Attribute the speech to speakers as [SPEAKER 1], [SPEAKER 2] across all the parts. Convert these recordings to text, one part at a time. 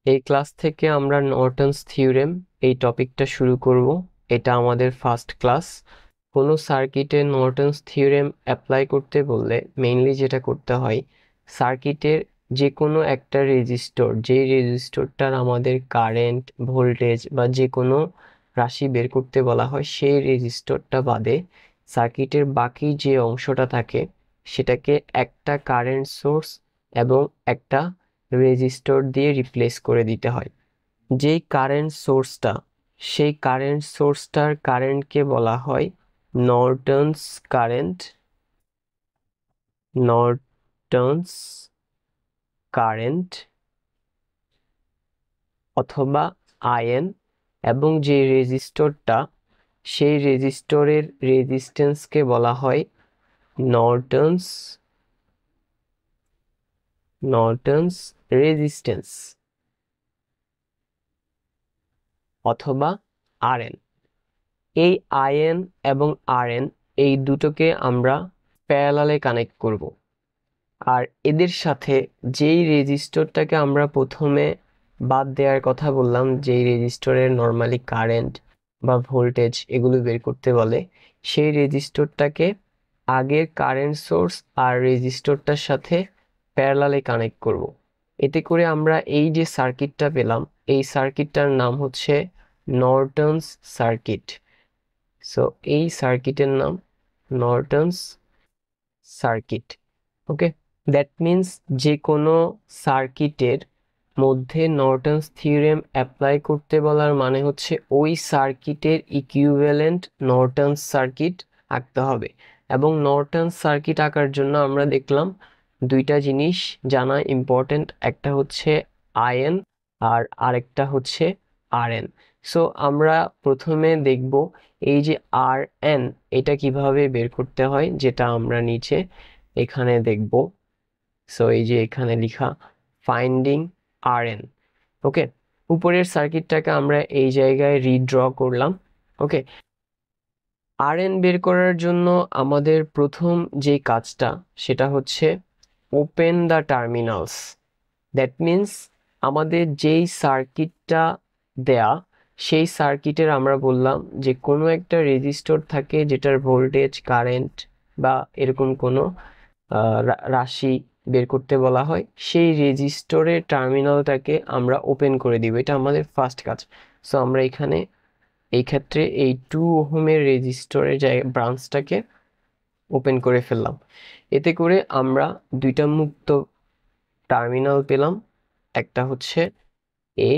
[SPEAKER 1] এই ক্লাস থেকে আমরা নর্টনস থিওরেম এই টপিকটা শুরু করব। এটা আমাদের ফার্স্ট ক্লাস। কোনো সার্কিটে নর্টনস থিওরেম অ্যাপ্লাই করতে বললে মেইনলি যেটা করতে হয়, সার্কিটের যে কোনো একটা রেজিস্টর, যেই রেজিস্টরটার আমাদের কারেন্ট, ভোল্টেজ বা যে কোনো রাশি বের করতে বলা হয়, সেই রেজিস্টরটা বাদে সার্কিটের বাকি যে অংশটা থাকে সেটাকে একটা কারেন্ট সোর্স এবং একটা রেজিস্টর দিয়ে রিপ্লেস করে দিতে হয়। যেই কারেন্ট সোর্সটা, সেই কারেন্ট সোর্সটার কারেন্টকে বলা হয় নর্টনস কারেন্ট, নর্টনস কারেন্ট অথবা আইএন। এবং যে রেজিস্টরটা, সেই রেজিস্টরের রেজিস্ট্যান্সকে বলা হয় নর্টনস নর্টনস রেজিস্ট্যান্স অথবা আরএন। এই আইএন এবং আরএন এই দুটোকে আমরা প্যারালালে কানেক্ট করব। আর এদের সাথে যেই রেজিস্টরটাকে আমরা প্রথমে বাদ দেওয়ার কথা বললাম, যেই রেজিস্টরের নর্মালি কারেন্ট বা ভোল্টেজ এগুলো বের করতে বলে, সেই রেজিস্টরটাকে আগের কারেন্ট সোর্স আর রেজিস্টরটার সাথে প্যারালালে কানেক্ট করব। এতে করে আমরা এই যে সার্কিটটা পেলাম, এই সার্কিটটার নাম হচ্ছে নর্টনস সার্কিট। সো এই সার্কিটের নাম নর্টনস সার্কিট। ওকে, দ্যাট মিন্স যে কোনো সার্কিটের মধ্যে নর্টনস থিওরেম অ্যাপ্লাই করতে বলার মানে হচ্ছে ওই সার্কিটের ইকুইভ্যালেন্ট নর্টনস সার্কিট আঁকতে হবে। এবং নর্টনস সার্কিট আঁকার জন্য আমরা দেখলাম দুইটা জিনিস জানা ইম্পর্টেন্ট, একটা হচ্ছে আইএন আর আরেকটা হচ্ছে আরএন। সো আমরা প্রথমে দেখব এই যে আর এন, এটা কিভাবে বের করতে হয়, যেটা আমরা নিচে এখানে দেখব। সো এই যে এখানে লেখা ফাইন্ডিং আর এন। ওকে, উপরের সার্কিটটাকে আমরা এই জায়গায় রিড্র করলাম। ওকে, আর এন বের করার জন্য আমাদের প্রথম যে কাজটা সেটা হচ্ছে open the terminals. That means আমাদের যেই সার্কিটটা দেয়া, সেই সার্কিটের আমরা বললাম যে কোনো একটা রেজিস্টর থাকে যেটার ভোল্টেজ, কারেন্ট বা এরকম কোনো রাশি বের করতে বলা হয়, সেই রেজিস্টরের টার্মিনালটাকে আমরা ওপেন করে দিব। এটা আমাদের ফার্স্ট কাজ। সো আমরা এখানে এই ক্ষেত্রে এই 2 ওহমের রেজিস্টরের ব্রাঞ্চটাকে ওপেন করে ফেললাম। এতে করে আমরা দুইটা মুক্ত টার্মিনাল পেলাম, একটা হচ্ছে এ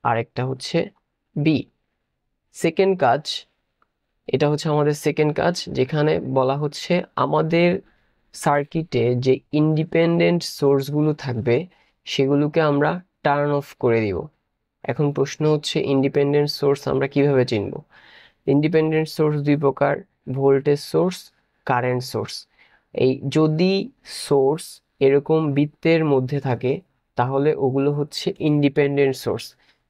[SPEAKER 1] আর একটা হচ্ছে বি। সেকেন্ড কাজ, এটা হচ্ছে আমাদের সেকেন্ড কাজ, যেখানে বলা হচ্ছে আমাদের সার্কিটে যে ইন্ডিপেন্ডেন্ট সোর্সগুলো থাকবে সেগুলোকে আমরা টার্ন অফ করে দিব। এখন প্রশ্ন হচ্ছে ইন্ডিপেন্ডেন্ট সোর্স আমরা কিভাবে চিনব? ইন্ডিপেন্ডেন্ট সোর্স দুই প্রকার, ভোল্টেজ সোর্স, কারেন্ট সোর্স। এই যদি সোর্স এরকম বৃত্তের মধ্যে থাকে তাহলে ওগুলো হচ্ছে ইন্ডিপেন্ডেন্ট সোর্স।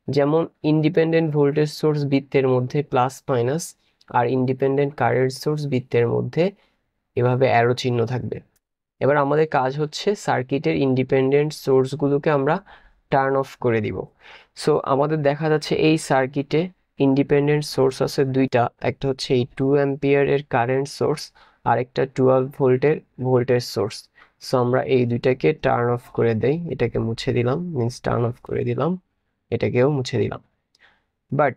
[SPEAKER 1] যেমন ইন্ডিপেন্ডেন্ট ভোল্টেজ সোর্স বৃত্তের মধ্যে প্লাস মাইনাস, আর ইন্ডিপেন্ডেন্ট কারেন্ট সোর্স বৃত্তের মধ্যে এভাবে অ্যারো চিহ্ন থাকবে। এবার আমাদের কাজ হচ্ছে সার্কিটের ইন্ডিপেন্ডেন্ট সোর্সগুলোকে আমরা টার্ন অফ করে দিব। সো আমাদের দেখা যাচ্ছে এই সার্কিটে ইন্ডিপেন্ডেন্ট সোর্স আছে দুইটা, একটা হচ্ছে এই 2 অ্যাম্পিয়ারের কারেন্ট সোর্স আর একটা 12 ভোল্টের ভোল্টেজ সোর্স। সো আমরা এই দুইটাকে টার্ন অফ করে দেই, এটাকে মুছে দিলাম, মিন্স টার্ন অফ করে দিলাম, এটাকেও মুছে দিলাম। বাট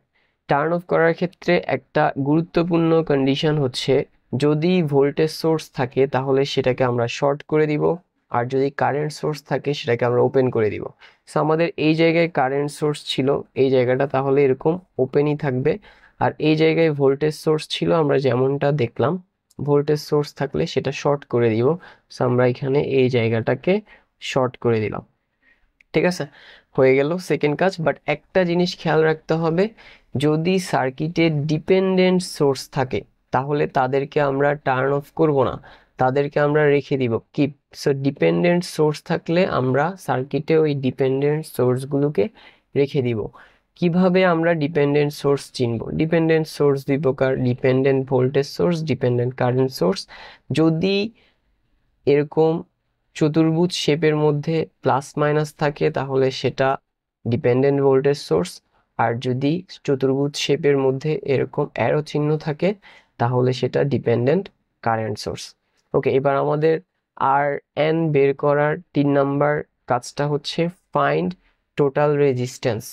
[SPEAKER 1] টার্ন অফ করার ক্ষেত্রে একটা গুরুত্বপূর্ণ কন্ডিশন হচ্ছে, যদি ভোল্টেজ সোর্স থাকে তাহলে সেটাকে আমরা শর্ট করে দিব, আর যদি কারেন্ট সোর্স থাকে সেটাকে আমরা ওপেন করে দিব। সো আমাদের এই জায়গায় কারেন্ট সোর্স ছিল, এই জায়গাটা তাহলে এরকম ওপেনই থাকবে। আর এই জায়গায় ভোল্টেজ সোর্স ছিল, আমরা যেমনটা দেখলাম ভোল্টেজ সোর্স থাকলে সেটা শর্ট করে দিব। সো আমরা এখানে এই জায়গাটাকে শর্ট করে দিলাম। ঠিক আছে, হয়ে গেল সেকেন্ড কাজ। বাট একটা জিনিস খেয়াল রাখতে হবে, যদি সার্কিটে ডিপেন্ডেন্ট সোর্স থাকে তাহলে তাদেরকে আমরা টার্ন অফ করব না, তাদেরকে আমরা রেখে দিব, কিপ। সো ডিপেন্ডেন্ট সোর্স থাকলে আমরা সার্কিটে ওই ডিপেন্ডেন্ট সোর্সগুলোকে রেখে দিব। কিভাবে আমরা ডিপেন্ডেন্ট সোর্স চিনব? ডিপেন্ডেন্ট সোর্স দুই প্রকার, dependent voltage source, dependent current source. যদি এরকম চতুর্ভুজ শেপের মধ্যে প্লাস মাইনাস থাকে তাহলে সেটা ডিপেন্ডেন্ট ভোল্টেজ সোর্স, আর যদি চতুর্ভুজ শেপের মধ্যে এরকম অ্যারো চিহ্ন থাকে তাহলে সেটা ডিপেন্ডেন্ট কারেন্ট সোর্স। ওকে, এবার আমাদের আর এন বের করার 3 নাম্বার কাজটা হচ্ছে find total resistance.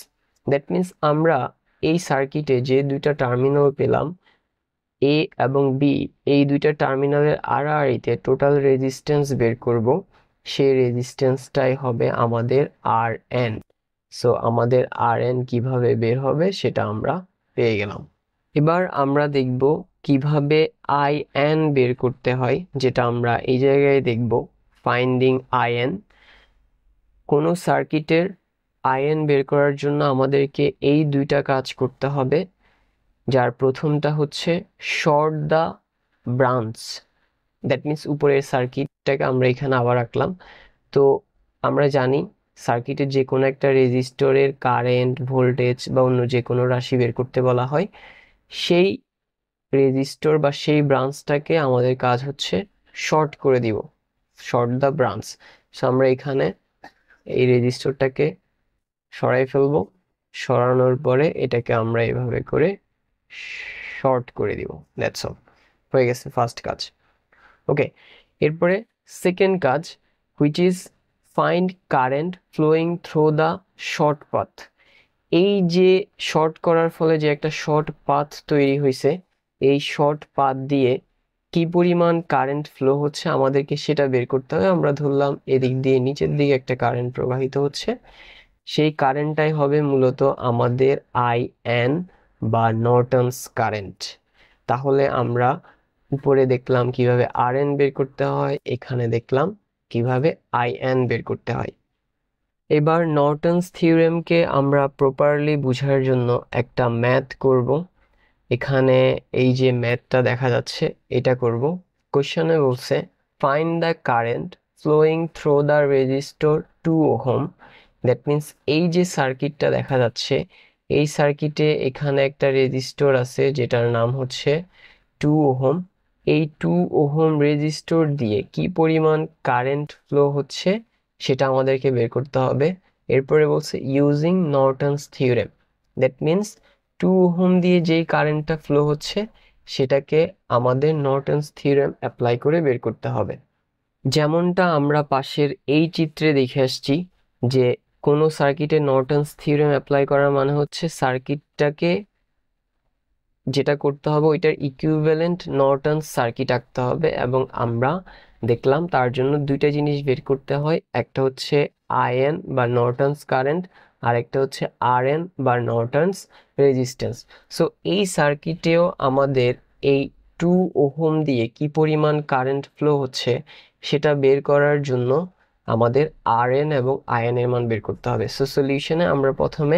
[SPEAKER 1] That means আমরা এই সার্কিটে যে দুইটা টার্মিনাল পেলাম এ এবং বি, এই দুইটা টার্মিনালের আড়াআড়িতে টোটাল রেজিস্ট্যান্স বের করব। সেই রেজিস্ট্যান্সটাই হবে আমাদের আর এন। সো আমাদের আর এন কিভাবে বের হবে সেটা আমরা পেয়ে গেলাম। এবার আমরা দেখব কিভাবে আই এন বের করতে হয়, যেটা আমরা এই জায়গায় দেখব ফাইন্ডিং আই এন। কোনো সার্কিটের আই এন বের করার জন্য আমাদেরকে এই দুইটা কাজ করতে হবে, যার প্রথমটা হচ্ছে short the branch. That means উপরের সার্কিটটাকে আমরা এখানে আবার রাখলাম। তো আমরা জানি সার্কিটের যে কোনো একটা রেজিস্টরের কারেন্ট, ভোল্টেজ বা অন্য যে কোনো রাশি বের করতে বলা হয়, সেই রেজিস্টর বা সেই ব্রাঞ্চটাকে আমাদের কাজ হচ্ছে শর্ট করে দিব, শর্ট দ্য ব্রাঞ্চ। সো আমরা এখানে এই রেজিস্টরটাকে সরাই ফেলবো, সরানোর পরে এটাকে আমরা এভাবে করে শর্ট করে দিব। দ্যাটস অল, হয়ে গেছে ফার্স্ট কাজ। ওকে, এরপরে সেকেন্ড কাজ, which is find current flowing through the short path. এই যে শর্ট করার ফলে যে একটা শর্ট পাথ তৈরি হয়েছে, এই শর্ট পাথ দিয়ে কি পরিমাণ কারেন্ট ফ্লো হচ্ছে আমাদেরকে সেটা বের করতে হবে। আমরা ধরলাম এদিক দিয়ে নিচের দিকে একটা কারেন্ট প্রবাহিত হচ্ছে, সেই কারেন্টটাই হবে মূলত আমাদের আই এন বা নর্টনস কারেন্ট। তাহলে আমরা উপরে দেখলাম কিভাবে আর এন বের করতে হয়, এখানে দেখলাম কিভাবে আই এন বের করতে হয়। এবার নর্টনস থিওরেমকে আমরা প্রপারলি বোঝার জন্য একটা ম্যাথ করব। এখানে এই যে ম্যাথটা দেখা যাচ্ছে এটা করব। কোশ্চেনে বলছে find the current flowing through the resistor 2 ohm. That means এই যে সার্কিটটা দেখা যাচ্ছে, এই সার্কিটে এখানে একটা রেজিস্টর আছে যেটার নাম হচ্ছে 2 ওহম। এই 2 ওহম রেজিস্টর দিয়ে কি পরিমাণ কারেন্ট ফ্লো হচ্ছে সেটা আমাদেরকে বের করতে হবে। এরপরে বলছে using Norton's theorem. That means 2 ohm দিয়ে যেই কারেন্টটা ফ্লো হচ্ছে সেটাকে আমাদের নর্টনস থিওরেম অ্যাপ্লাই করে বের করতে হবে। যেমনটা আমরা পাশের এই চিত্রে দেখে আসছি যে কোনো সার্কিটে নর্টনস থিওরেম অ্যাপ্লাই করার মানে হচ্ছে সার্কিটটাকে যেটা করতে হবে ওইটার ইকুইভ্যালেন্ট নর্টনস সার্কিট আঁকতে হবে, এবং আমরা দেখলাম তার জন্য দুইটা জিনিস বের করতে হয়, একটা হচ্ছে আইএন বা নর্টনস কারেন্ট, আর একটা হচ্ছে আরএন বা নর্টনস রেজিস্ট্যান্স। সো এই সার্কিটেও আমাদের এই 2 ওহম দিয়ে কি পরিমাণ কারেন্ট ফ্লো হচ্ছে সেটা বের করার জন্য আমাদের আরএন এবং আইএন এর মান বের করতে হবে। সো সলিউশনে আমরা প্রথমে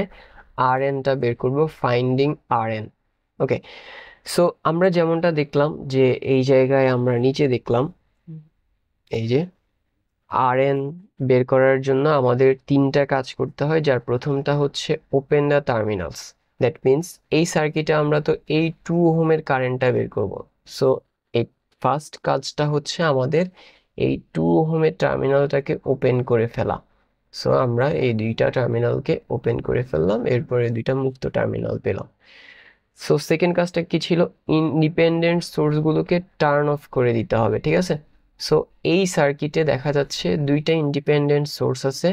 [SPEAKER 1] আরএনটা বের করব, ফাইন্ডিং আরএন। ওকে, সো আমরা যেমনটা দেখলাম যে এই জায়গায় আমরা নিচে দেখলাম এই যে আর এন বের করার জন্য আমাদের 3টা কাজ করতে হয়, যার প্রথমটা হচ্ছে open the terminals. That means এই সার্কিটে আমরা তো এই 2 ওহমের কারেন্টটা বের করব। সো এই ফার্স্ট কাজটা হচ্ছে আমাদের এই 2 ওহমের টার্মিনালটাকে ওপেন করে ফেলা। সো আমরা এই দুইটা টার্মিনালকে ওপেন করে ফেললাম, এরপরে দুইটা মুক্ত টার্মিনাল পেলাম। সো সেকেন্ড কাজটা কি ছিল, ইন্ডিপেন্ডেন্ট সোর্সগুলোকে টার্ন অফ করে দিতে হবে। ঠিক আছে, সো এই সার্কিটে দেখা যাচ্ছে দুইটা ইন্ডিপেন্ডেন্ট সোর্স আছে,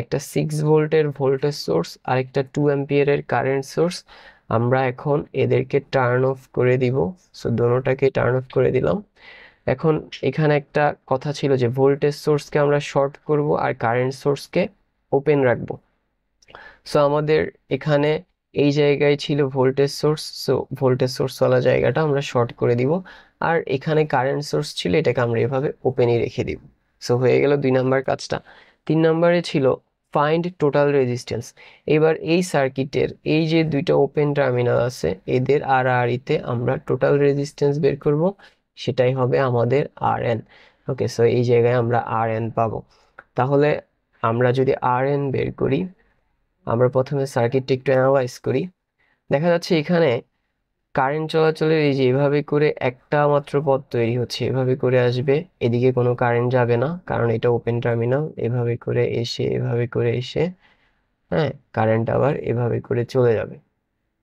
[SPEAKER 1] একটা 6 ভোল্টের ভোল্টেজ সোর্স আর একটা 2 অ্যাম্পিয়ারের কারেন্ট সোর্স। আমরা এখন এদেরকে টার্ন অফ করে দিব। সো দোনোটাকে টার্ন অফ করে দিলাম। এখন এখানে একটা কথা ছিল যে ভোল্টেজ সোর্সকে আমরা শর্ট করব আর কারেন্ট সোর্সকে ওপেন রাখবো। সো আমাদের এখানে এই জায়গায় ছিল voltage source, so voltage source ওয়ালা জায়গাটা আমরা শর্ট করে দিব, আর এখানে কারেন্ট সোর্স ছিল এটাকে আমরা এভাবে ওপেনই রেখে দিব। সো হয়ে গেল 2 নাম্বার কাজটা। 3 নাম্বারে ছিল ফাইন্ড টোটাল রেজিস্ট্যান্স। এবার এই সার্কিটের এই যে দুইটা ওপেন টার্মিনাল আছে এদের আড়াআড়িতে আমরা টোটাল রেজিস্ট্যান্স বের করব, সেটাই হবে আমাদের আর এন। ওকে, সো এই জায়গায় আমরা আর এন পাবো। তাহলে আমরা যদি আর এন বের করি, আমরা প্রথমে সার্কিটটা একটু অ্যানালাইজ করি। দেখা যাচ্ছে এখানে কারেন্ট চলাচলের এই যে এভাবে করে একটা মাত্র পথ তৈরি হচ্ছে, এভাবে করে আসবে, এদিকে কোনো কারেন্ট যাবে না কারণ এটা ওপেন টার্মিনাল। এভাবে করে এসে এভাবে করে এসে হ্যাঁ, কারেন্ট আবার এভাবে করে চলে যাবে,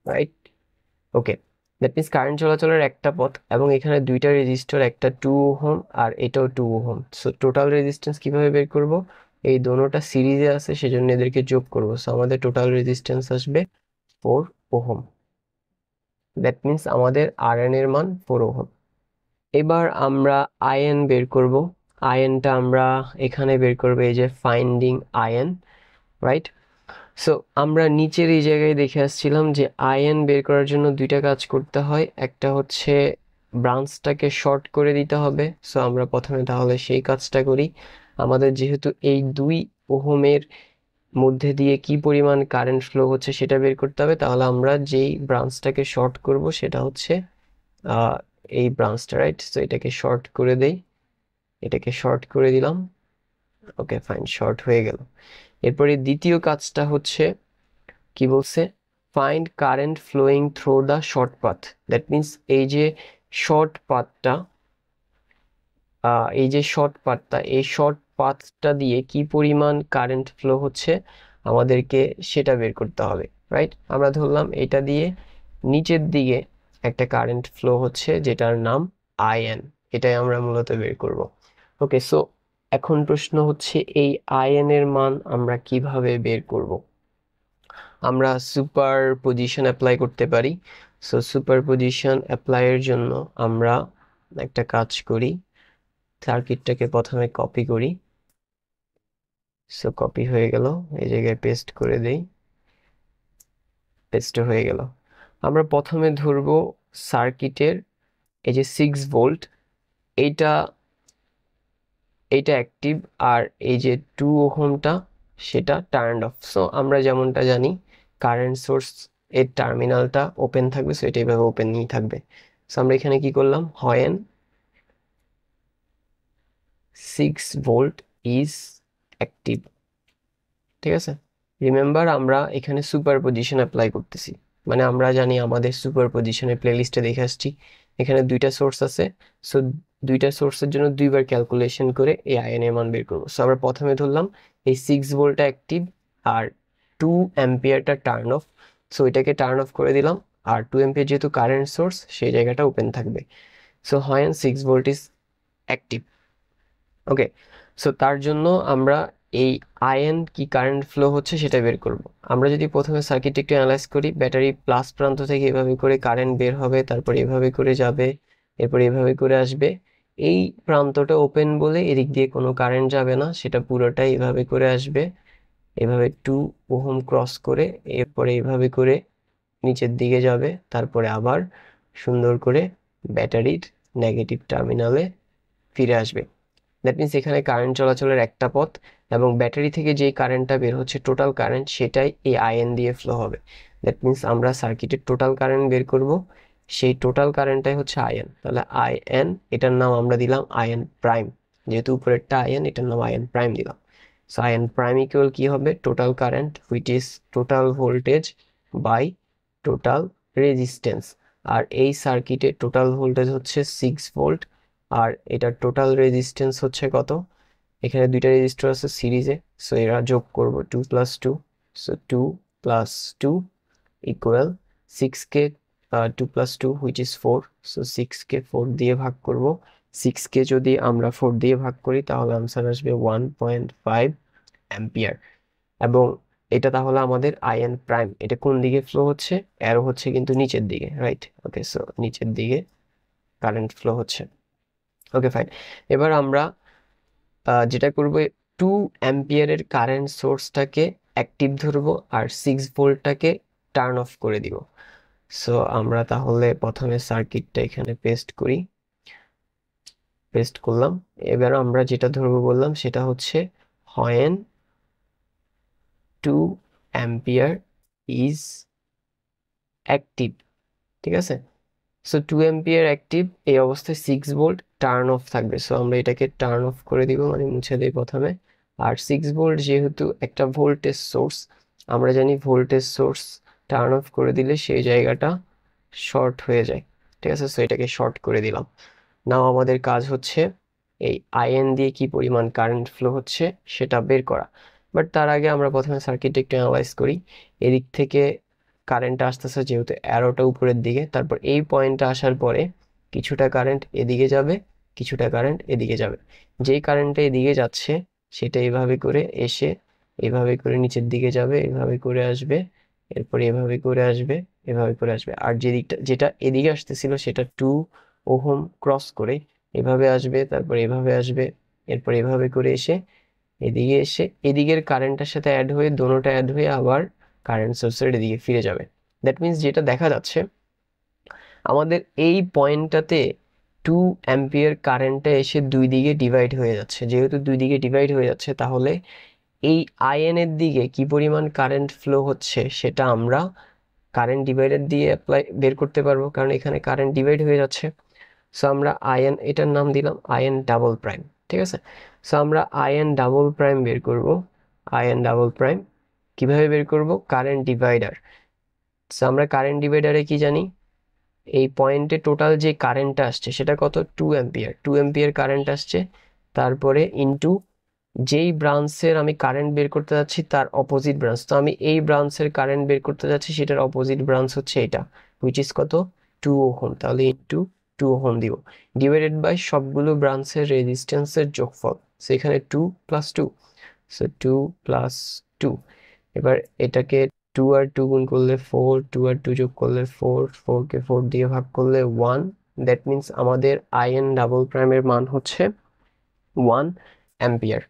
[SPEAKER 1] right? Okay, that means current চলাচলের একটা পথ, এবং এখানে দুইটা রেজিস্টর, একটা 2 ওহম আর এটাও 2 ওহম। সো টোটাল রেজিস্ট্যান্স কিভাবে বের করব? এই দোনোটা সিরিজে আছে, সেজন্য এদেরকে যোগ করব। সো আমাদের টোটাল রেজিস্ট্যান্স আসবে 4 ওহম। দ্যাট মিনস আমাদের আরএন এর মান 4 ওহম। এবার আমরা আইএন বের করব। আইএনটা আমরা এখানে বের করব, এই যে ফাইন্ডিং আইএন, রাইট? সো আমরা নিচের এই জায়গায় দেখে আসছিলাম যে আইএন বের করার জন্য দুইটা কাজ করতে হয়। একটা হচ্ছে ব্রাঞ্চটাকে শর্ট করে দিতে হবে। সো আমরা প্রথমে তাহলে সেই কাজটা করি। আমাদের যেহেতু এই 2 ওহমের মধ্যে দিয়ে কি পরিমাণ কারেন্ট ফ্লো হচ্ছে সেটা বের করতে হবে, তাহলে আমরা যেই ব্রাঞ্চটাকে শর্ট করব সেটা হচ্ছে এই ব্রাঞ্চটা, রাইট? সো এটাকে শর্ট করে দেই, এটাকে শর্ট করে দিলাম। ওকে ফাইন, শর্ট হয়ে গেল। এরপরে দ্বিতীয় কাজটা হচ্ছে কি বলছে? Find current flowing through the short path. That means এই যে শর্ট পাথটা, এই শর্ট পাথটা দিয়ে কি পরিমাণ কারেন্ট ফ্লো হচ্ছে আমাদেরকে সেটা বের করতে হবে, রাইট? আমরা ধরলাম এটা দিয়ে নিচের দিকে একটা কারেন্ট ফ্লো হচ্ছে যেটার নাম আইএন, এটাই আমরা মূলত বের করব। ওকে, সো এখন প্রশ্ন হচ্ছে এই আইএন এর মান আমরা কিভাবে বের করব? আমরা সুপার পজিশন অ্যাপ্লাই করতে পারি। সো সুপার পজিশন অ্যাপ্লাইয়ের জন্য আমরা একটা কাজ করি, সার্কিটটাকে প্রথমে কপি করি। সো কপি হয়ে গেল, এই জায়গায় পেস্ট করে দেই, পেস্ট হয়ে গেল। আমরা প্রথমে ধরবো সার্কিটের এই যে 6 ভোল্ট, এইটা এইটা অ্যাক্টিভ, আর এই যে 2 ওহমটা সেটা টার্নড অফ। সো আমরা যেমনটা জানি কারেন্ট সোর্স এর টার্মিনালটা ওপেন থাকবে, সো এটা এইভাবে ওপেনই থাকবে। সো আমরা এখানে কি করলাম, হোয়েন 6 ভোল্ট ইজ অ্যাক্টিভ, ঠিক আছে? রিমেম্বার আমরা এখানে সুপার পজিশন অ্যাপ্লাই করতেছি, মানে আমরা জানি আমাদের সুপার পজিশনের প্লেলিস্টে দেখে আসছি এখানে দুইটা সোর্স আছে। সো দুইটা সোর্সের জন্য দুইবার ক্যালকুলেশন করে এই আইএন এর মান বের করবো। সো আমরা প্রথমে ধরলাম এই 6 ভোল্টটা অ্যাক্টিভ আর 2 অ্যাম্পিয়ারটা টার্ন অফ। সো এটাকে টার্ন অফ করে দিলাম, আর 2 অ্যাম্পিয়ার যেহেতু কারেন্ট সোর্স সেই জায়গাটা ওপেন থাকবে। সো হয় 6 volt is active. Okay, so তার জন্য আমরা এই আয়ন কি কারেন্ট ফ্লো হচ্ছে সেটা বের করব। আমরা যদি প্রথমে সার্কিট একটু অ্যানালাইজ করি, ব্যাটারি প্লাস প্রান্ত থেকে এভাবে করে কারেন্ট বের হবে, তারপর এভাবে করে যাবে, এরপর এভাবে করে আসবে। এই প্রান্তটা ওপেন বলে এদিক দিয়ে কোনো কারেন্ট যাবে না, সেটা পুরোটাই এভাবে করে আসবে, এভাবে 2 ওহম ক্রস করে, এরপরে এভাবে করে নিচের দিকে যাবে, তারপরে আবার সুন্দর করে ব্যাটারির নেগেটিভ টার্মিনালে ফিরে আসবে। দ্যাট মিনস এখানে কারেন্ট চলাচলের একটা পথ, এবং ব্যাটারি থেকে যেই কারেন্টটা বের হচ্ছে টোটাল কারেন্ট সেটাই এই আইএন দিয়ে ফ্লো হবে। দ্যাট মিনস আমরা সার্কিটের টোটাল কারেন্ট বের করব, সেই টোটাল কারেন্টটাই হচ্ছে আইএন। তাহলে আইএন, এটার নাম আমরা দিলাম আইএন প্রাইম, যেহেতু উপরেরটা আইএন এটার নাম আইএন প্রাইম দিলাম। সো আইএন প্রাইম ইকুয়াল কি হবে, total current which is total voltage by total resistance. আর এই সার্কিটের টোটাল ভোল্টেজ হচ্ছে 6 ভোল্ট, আর এটার টোটাল রেজিস্ট্যান্স হচ্ছে কত? এখানে দুইটা রেজিস্টার আছে সিরিজে, সো এরা যোগ করব 2 + 2। সো 2 + 2 ইকুয়াল 6কে 2 + 2 হুইচ ইজ 4। সো 6কে 4 দিয়ে ভাগ করব। 6কে যদি আমরা 4 দিয়ে ভাগ করি তাহলে আনসার আসবে 1.5 অ্যাম্পিয়ার। এবং এটা তাহলে আমাদের আইএন প্রাইম, এটা কোন দিকে ফ্লো হচ্ছে? অ্যারো হচ্ছে কিন্তু নিচের দিকে, রাইট? ওকে, সো নিচের দিকে কারেন্ট ফ্লো হচ্ছে। ওকে ফাইন, এবার আমরা যেটা করব, 2 অ্যাম্পিয়ারের কারেন্ট সোর্সটাকে অ্যাক্টিভ ধরবো আর 6 ভোল্টটাকে টার্ন অফ করে দিব। সো আমরা তাহলে প্রথমে সার্কিটটা এখানে পেস্ট করি, পেস্ট করলাম। এবার আমরা যেটা ধরবো বললাম সেটা হচ্ছে হোয়েন 2 অ্যাম্পিয়ার ইজ অ্যাক্টিভ, ঠিক আছে? সো 2 অ্যাম্পিয়ার অ্যাক্টিভ, এই অবস্থায় 6 ভোল্ট টার্ন অফ থাকবে। সো আমরা এটাকে টার্ন অফ করে দিব, মানে মুছে দিই প্রথমে। আর 6 ভোল্ট যেহেতু একটা ভোল্টেজ সোর্স, আমরা জানি ভোল্টেজ সোর্স টার্ন অফ করে দিলে সেই জায়গাটা শর্ট হয়ে যায়, ঠিক আছে? সো এটাকে শর্ট করে দিলাম। নাও আমাদের কাজ হচ্ছে এই আইএন দিয়ে কি পরিমাণ কারেন্ট ফ্লো হচ্ছে সেটা বের করা। বাট তার আগে আমরা প্রথমে সার্কিটটা একটু অ্যানালাইজ করি। এদিক থেকে কারেন্টটা আসতেছে যেহেতু অ্যারোটা উপরের দিকে, তারপর এই পয়েন্টটা আসার পরে কিছুটা কারেন্ট এদিকে যাবে, কিছুটা কারেন্ট এদিকে যাবে। যেই কারেন্টটা এদিকে যাচ্ছে সেটা এভাবে করে এসে এভাবে করে নিচের দিকে যাবে, এভাবে করে আসবে, এরপর এভাবে করে আসবে, এভাবে করে আসবে। আর যেটা এদিকে আসতেছিল সেটা 2 ওহম ক্রস করে এভাবে আসবে, তারপর এভাবে আসবে, এরপর এভাবে করে এসে এদিকে এসে এদিকের কারেন্টের সাথে অ্যাড হয়ে দোনোটা অ্যাড হয়ে আবার কারেন্ট সোর্সের এদিকে ফিরে যাবে। দ্যাট মিন্স যেটা দেখা যাচ্ছে আমাদের এই পয়েন্টটাতে 2 অ্যাম্পিয়ার কারেন্টটা এসে দুই দিকে ডিভাইড হয়ে যাচ্ছে। যেহেতু দুই দিকে ডিভাইড হয়ে যাচ্ছে তাহলে এই আইএনের দিকে কি পরিমাণ কারেন্ট ফ্লো হচ্ছে সেটা আমরা কারেন্ট ডিভাইডার দিয়ে বের করতে পারবো, কারণ এখানে কারেন্ট ডিভাইড হয়ে যাচ্ছে। সো আমরা আইএন, এটার নাম দিলাম আইএন ডাবল প্রাইম, ঠিক আছে। সো আমরা আইএন ডাবল প্রাইম বের করব। আইএন ডাবল প্রাইম কিভাবে বের করব? Current divider. সো আমরা কারেন্ট ডিভাইডারে কি জানি, এই পয়েন্টে টোটাল যে কারেন্টটা আসছে সেটা কত? 2 অ্যাম্পিয়ার। 2 অ্যাম্পিয়ার কারেন্ট আসছে, তারপরে ইনটু যেই ব্রাঞ্চের আমি কারেন্ট বের করতে যাচ্ছি তার অপোজিট ব্রাঞ্চ। তো আমি এই ব্রাঞ্চের কারেন্ট বের করতে যাচ্ছি, সেটার অপোজিট ব্রাঞ্চ হচ্ছে এটা, হুইচ ইজ কত? 2 ওহম। তাহলে ইনটু 2 ওহম দিব, ডিভাইডেড বাই সবগুলো ব্রাঞ্চের রেজিস্ট্যান্সের যোগফল। সেখানে 2 + 2, সো 2 + 2। এবার এটাকে 2 আর 2 গুণ করলে 4, 2 আর 2 যোগ করলে 4, 4 কে 4 দিয়ে ভাগ করলে 1। দ্যাট মিন্স আমাদের আইএন ডাবল প্রাইমের মান হচ্ছে 1 অ্যাম্পিয়ার।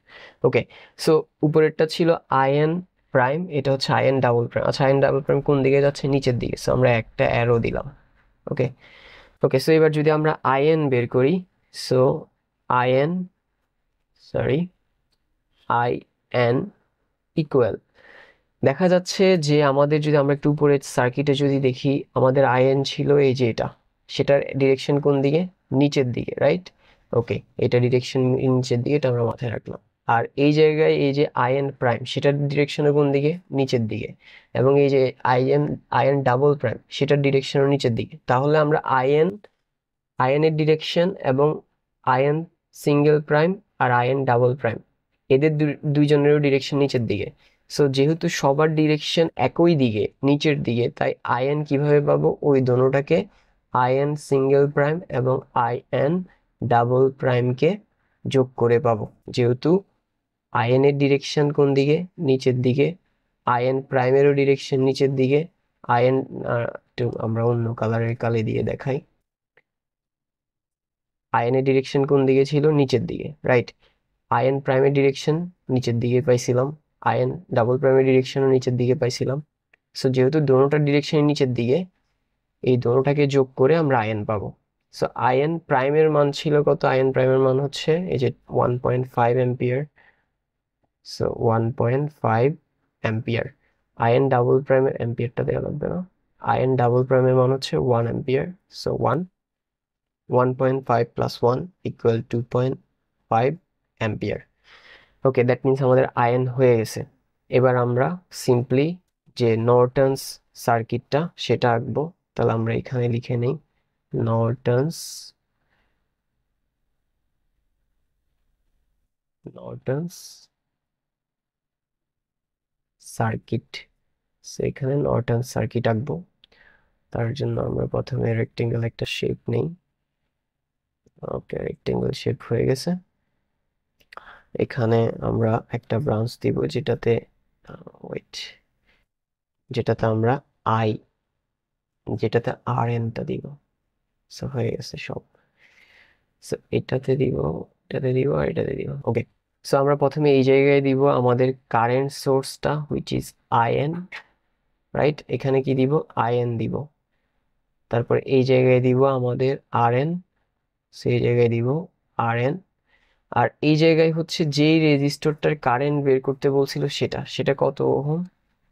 [SPEAKER 1] ওকে, সো উপরেরটা ছিল আইএন প্রাইম, এটা হচ্ছে আইএন ডাবল প্রাইম। আচ্ছা, আইএন ডাবল প্রাইম কোন দিকে যাচ্ছে? নিচের দিকে। সো আমরা একটা অ্যারো দিলাম। ওকে, ওকে, সো এবার যদি আমরা আইএন বের করি, so in, sorry, in equal, দেখা যাচ্ছে যে আমাদের যদি আমরা একটু উপরে সার্কিটে যদি দেখি, আমাদের আইএন ছিল এই যে এটা, সেটার ডিরেকশন কোন দিকে? নিচের দিকে, রাইট? ওকে, এটা ডিরেকশন নিচের দিকে, এটা আমরা মাথায় রাখলাম। আর এই জায়গায় এই যে আইএন প্রাইম, সেটার ডিরেকশনও কোন দিকে? নিচের দিকে। এবং এই যে আইএন আইএন ডাবল প্রাইম, সেটার ডিরেকশনও নিচের দিকে। তাহলে আমরা আইএনের ডিরেকশন এবং আইএন সিঙ্গেল প্রাইম আর আইএন ডাবল প্রাইম, এদের দুইজনেরও ডিরেকশন নিচের দিকে। সো যেহেতু সবার ডিরেকশন একই দিকে, নিচের দিকে, তাই আইএন কিভাবে পাবো? ওই দোনোটাকে আইএন সিঙ্গেল প্রাইম এবং আইএন ডাবল প্রাইমকে যোগ করে পাবো। যেহেতু আইএনের ডিরেকশন কোন দিকে? নিচের দিকে। আইএন প্রাইমেরও ডিরেকশন নিচের দিকে। আইএন, একটু আমরা অন্য কালারের কালি দিয়ে দেখাই। আয়নের ডিরেকশন কোন দিকে ছিল? নিচের দিকে, রাইট? আয়ন প্রাইমের ডিরেকশন নিচের দিকে পাইছিলাম, আয়ন ডাবল প্রাইমের ডিরেকশনও নিচের দিকে পাইছিলাম। সো যেহেতু দোনোটার ডিরেকশন নিচের দিকে, এই দোনোটাকে যোগ করে আমরা আয়ন পাবো। সো আয়ন প্রাইমের মান ছিল কত? আয়ন প্রাইমের মান হচ্ছে এই যে 1.5 ampere. So 1.5 ampere. Ion double প্রাইমের, অ্যাম্পিয়ারটা দেওয়া লাগবে না, আয়ন ডাবল প্রাইমের মান হচ্ছে 1 ampere. So 1.5 + 1 = 2.5 ampere. Okay, that means আমাদের আয়ন হয়ে গেছে। এবার আমরা সিম্পলি যে নর্টনস সার্কিটটা সেটা আঁকবো। তাহলে আমরা এখানে লিখে নেই নর্টনস নর্টনস সার্কিট। এখানে নর্টনস সার্কিট আঁকবো। তার জন্য আমরা প্রথমে রেক্টেঙ্গেল একটা শেপ নেই। ওকে, রেক্টেঙ্গেল শেপ হয়ে গেছে। এখানে আমরা একটা ব্রাঞ্চ দিব যেটাতে ওয়েট, যেটাতে আমরা আই, যেটাতে আর এনটা দিব। সো হয়ে গেছে সব। সো এটাতে দিব, এটাতে দিব আর এটাতে দিব। ওকে, সো আমরা প্রথমে এই জায়গায় দিব আমাদের কারেন্ট সোর্সটা, হুইচ ইজ আইএন, রাইট? এখানে কি দিব? আইএন দিব। তারপর এই জায়গায় দিব আমাদের আরএন, সেই জায়গায় দিব আরএন। আর এই জায়গায় হচ্ছে যেই রেজিস্টরটার কারেন্ট বের করতে বলছিল সেটা সেটা কত ওহম?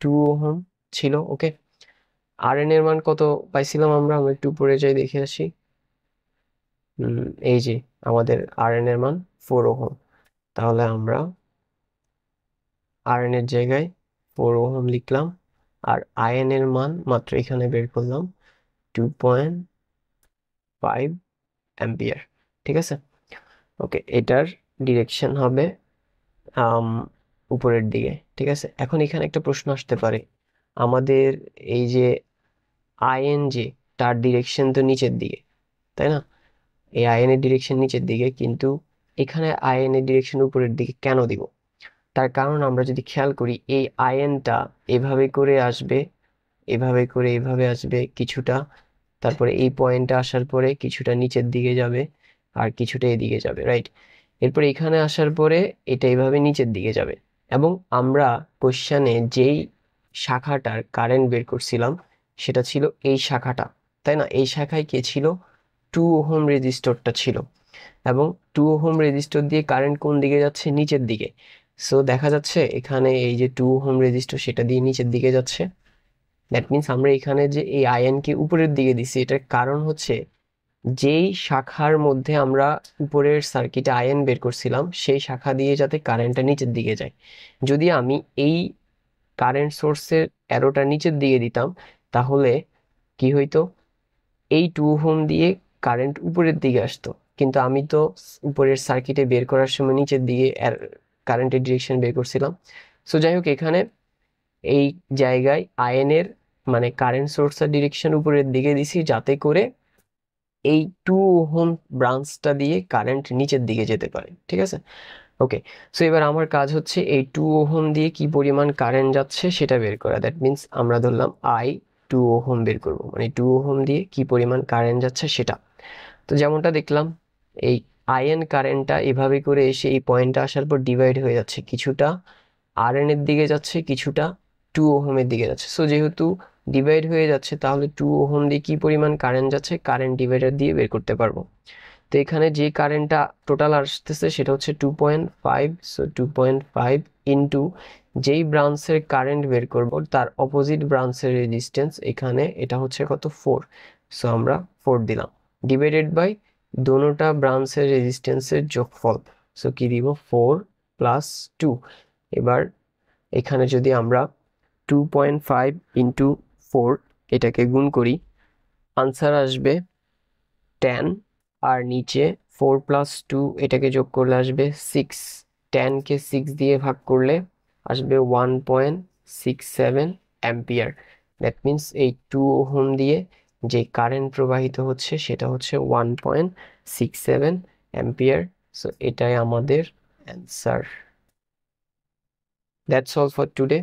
[SPEAKER 1] 2 ওহম ছিল। ওকে, আরএন এর মান কত পাইছিলাম আমরা? আমরা একটু উপরে যাই দেখে আসি। এই যে আমাদের আরএন এর মান 4 ওহম। তাহলে আমরা আরএন এর জায়গায় 4 ওহম লিখলাম, আর আইএন এর মান মাত্র এখানে বের করলাম 2.5 অ্যাম্পিয়ার। ঠিক আছে, ওকে, এটার ডিরেকশন হবে উপরের দিকে, ঠিক আছে। এখন এখানে একটা প্রশ্ন আসতে পারে, আমাদের এই যে আইএনজি তার ডিরেকশন তো নিচের দিকে, তাই না? এই আইএন এর ডিরেকশন নিচের দিকে, কিন্তু এখানে আইএন এর ডিরেকশন উপরের দিকে কেন দিব? তার কারণ আমরা যদি খেয়াল করি, এই আইএনটা এভাবে করে আসবে, এভাবে করে এভাবে আসবে কিছুটা, তারপরে এই পয়েন্টে আসার পরে কিছুটা নিচের দিকে যাবে আর কিছুটা এদিকে যাবে, রাইট? এরপর এখানে আসার পরে এটা এইভাবে নিচের দিকে যাবে। এবং আমরা কোশ্চেনে যেই শাখাটার কারেন্ট বের করছিলাম সেটা ছিল এই শাখাটা, তাই না? এই শাখায় কে ছিল? 2 ওহম রেজিস্টরটা ছিল। এবং 2 ওহম রেজিস্টর দিয়ে কারেন্ট কোন দিকে যাচ্ছে? নিচের দিকে। সো দেখা যাচ্ছে এখানে এই যে 2 ওহম রেজিস্টর সেটা দিয়ে নিচের দিকে যাচ্ছে। দ্যাট মিনস আমরা এখানে যে এই আয়নকে উপরের দিকে দিছি, এটার কারণ হচ্ছে যেই শাখার মধ্যে আমরা উপরের সার্কিটে আয়ন বের করছিলাম সেই শাখা দিয়ে যাতে কারেন্টটা নিচের দিকে যায়। যদি আমি এই কারেন্ট সোর্সের অ্যারোটা নিচের দিকে দিতাম, তাহলে কি হইতো? এই 2 ওহম দিয়ে কারেন্ট উপরের দিকে আসতো, কিন্তু আমি তো উপরের সার্কিটে বের করার সময় নিচের দিকে কারেন্টের ডিরেকশন বের করছিলাম। সো যাই হোক, এখানে এই জায়গায় আয়নের মানে কারেন্ট সোর্সের ডিরেকশন উপরের দিকে দিছি, যাতে করে এই 2 ওহম ব্রাঞ্চটা দিয়ে কারেন্ট নিচের দিকে যেতে পারে, ঠিক আছে। ওকে, সো এবার আমার কাজ হচ্ছে এই 2 ওহম দিয়ে কি পরিমাণ কারেন্ট যাচ্ছে সেটা বের করা। দ্যাট মিনস আমরা ধরলাম আই 2 ওহম বের করব, মানে 2 ওহম দিয়ে কি পরিমাণ কারেন্ট যাচ্ছে সেটা। তো যেমনটা দেখলাম, এই আইএন কারেন্টটা এভাবে করে এসে এই পয়েন্টে আসার পর ডিভাইড হয়ে যাচ্ছে, কিছুটা আরএন এর দিকে যাচ্ছে, কিছুটা 2 ওহমের দিকে যাচ্ছে। সো যেহেতু ডিভাইড হয়ে যাচ্ছে, তাহলে 2 ওহম দিয়ে কি পরিমাণ কারেন্ট যাচ্ছে কারেন্ট ডিভাইডার দিয়ে বের করতে পারবো। তো এখানে যে কারেন্টটা টোটাল আসতেছে সেটা হচ্ছে 2.5। সো 2.5 ইন্টু যেই ব্রাঞ্চের কারেন্ট বের করব তার অপোজিট ব্রাঞ্চের রেজিস্ট্যান্স, এখানে এটা হচ্ছে কত? 4। সো আমরা 4 দিলাম, ডিভাইডেড বাই দোনোটা ব্রাঞ্চের রেজিস্ট্যান্সের যোগফল। সো কি দিব? 4 প্লাস 2। এবার এখানে যদি আমরা 2.5 ইন্টু 4 এটাকে গুণ করি, আনসার আসবে 10। আর নিচে 4 প্লাস 2 এটাকে যোগ করলে আসবে 6। 10কে 6 দিয়ে ভাগ করলে আসবে 1.67 অ্যাম্পিয়ার। দ্যাট মিনস এই 2 ওহম দিয়ে যে কারেন্ট প্রবাহিত হচ্ছে সেটা হচ্ছে 1.67 অ্যাম্পিয়ার। সো এটাই আমাদের answer. That's all for today.